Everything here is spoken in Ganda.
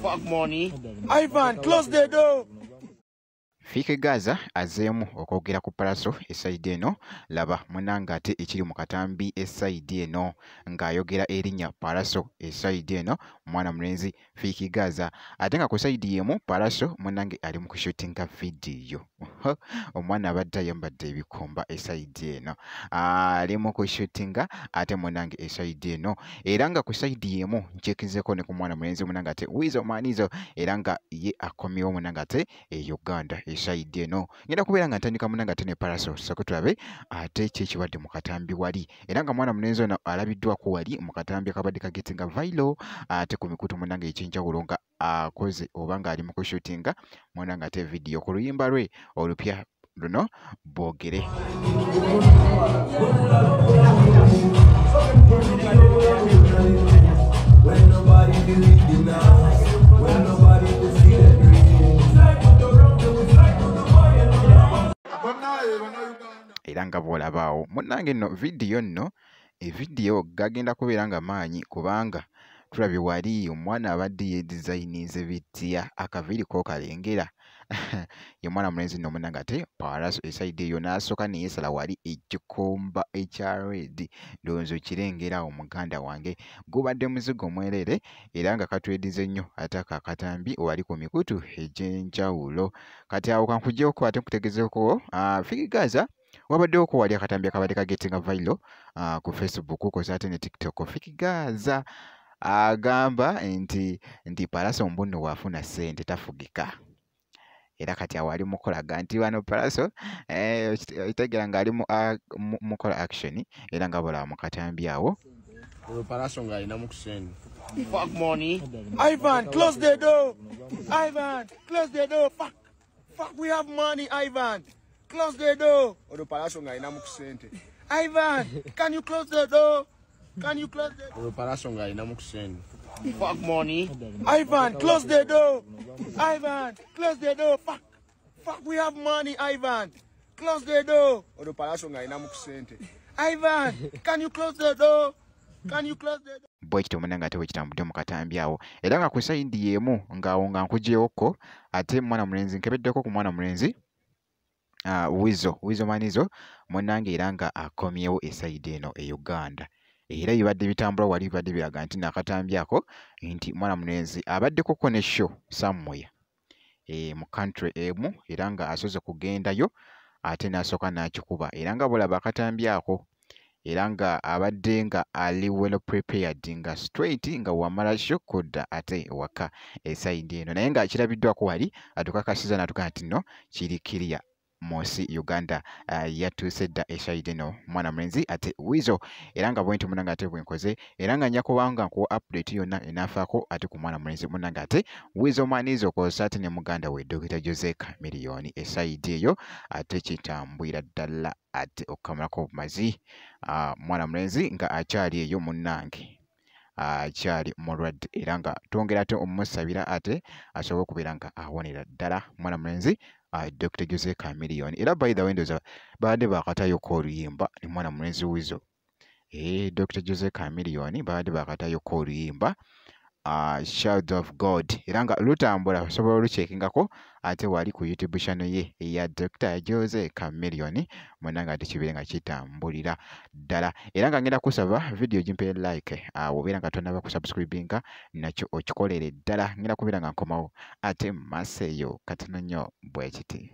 Fuck money. Ivan, close the door. Fike Gaza azeemu okwogera ku Palaso esaidi eno laba munanga ate ekiri mu katambi esaidi eno ng'ayogera erinnya Palaso esaidi eno mwana mulenzi Fike Gaza ate nga ku saidi yemu Palaso munange ali mu kushutinga vidiyo omwana abadde ayambadde ebikomba esaidi eno ali mu kushutinga ate munange esaidi eno era nga ku saidi yemu nkyekizeko ne ku mwana mulenzi munange ate Wizo Manizo era nga ye akomyewo munange ate Uganda esaidi eno ngenda kubeera nga ntandika munanga ate ne Palaso soko tulabe ate kyekibadde mu katambi wali era nga mwana mulenzi ono alabiddwako wali mu katambi akabadde kagetinga vailo ate ku mikutu munanga ekyenjawulo nga akoze oba nga ali mu kushutinga munanga ate vidiyo ku luyimba lwe olupya luno Boogere. Era nga bw'olabaawo munnange nno vidiyo nno evidiyo gagenda kubeera nga maanyi kubanga tulabye wali omwana abadde yedizayinize bitya akaviiriko kalengera ye mwana mulenzi nno munnange ate Palaso esaidi eyo n'asooka neyeesala wali ekikomba ekya red ndowooza okirengera omuganda wange gubadde muzigo mwerere era nga katwedize nnyo ate akatambi wali ku mikutu egy'enjawulo kati awo kankugyeko ate nkutegezeeko Fike Gaza wabaddewo ko wali akatambi akabadde kagetinga vailo ku Facebook koza ate ne TikTok. Fike Gaza agamba nti Palaso mbunno waafuna ssente tafugika era kati awo ali mukolaga nti wano Palaso otegera nga ali mukola action era nga bola mu katambi awo Palaso nga alina mu kusende. Fuck money. Ivan, close the door. Ivan, close the door. Fuck, we have money, Ivan. Close the door. Odo Palaso nga alina mu kusende. Ivan, can you close the door? Can you close the door? Odo Palaso nga alina mu kusende. Fuck money. Ivan, close the door. Ivan, close the door. Fuck, we have money, Ivan. Close the door. Odo Palaso nga alina mu kusende. Ivan, can you close the door? Can you close the door? Boy kito munanga ate wekitambudde mu katambi awo era nga ku saidi yemu ng'awo nga nkugyewoko ate mwana mulenzi nkebeddeko ku mwana mulenzi Wizo Manizo munange era nga akomyewo esaidi eno e Uganda era bibadde bitambula wali bibadde biraga nti nakatambi ako nti mwana mulenzi abaddeko connection somewhere mu country emu era nga asoze kugendayo ate n'asooka n'akikuba era nga bulaba akatambi ako era nga abadde nga ali well prepared nga straight nga wamala kudda ate waka esaidi eno naye nga kirabiddwako wali atukakasiza n'atugaa nti nno kiri kiriya Mosi Uganda yatuuse dda esaidi eno mwana mulenzi ate Wizo era nga bwenti munanga ate bwenkoze era nga nja kubanga nkuwa update yonna enaafaako ate ku mwana mulenzi munanga ate Wizo Manizo kosa ate ne muganda we Dr. Jose Chameleone esaidi eyo ate kitambwira ddala ate okukamalako obumazi mwana mulenzi nga akyali eyo munnange akyali mulwadde era nga twongera ate omusabira ate asobole okubeera nga awonera ddala mwana mulenzi Dr. Jose Chameleone era by the way ndoza baadde bakatayoko oluyimba ne mwana mulenzi Wizo Dr. Jose Chameleone baadde bakatayoko oluyimba Child of God era nga lutambula osobola oluceekingako ate wali ku YouTube channel ye eya Dr. Jose Chameleone munanga ate kibeere nga kitambulira ddala era nga ngenda kusaba video gimpe like obeera nga tonaba kusubscribinga nakyo okikolere ddala ngenda kubeera nga nkomawo ate maseyo katono nnyo bwe kiti.